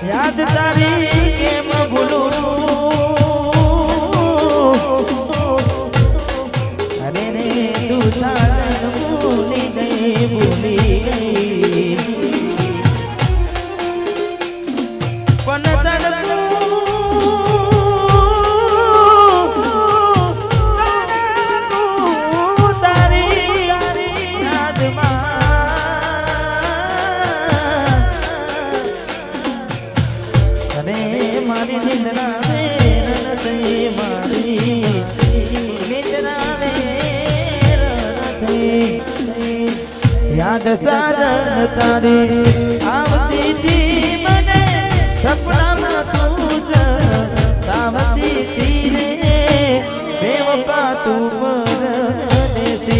યાદ તારી કેમ ભૂલું અરે રે તું સારન ભૂલી ગઈ પણ મારી નિંદ્રા યાદ સાજન તારી આવતી થી મને સપનામાં તું આવતી થી રે બેવફા તું પરદેશી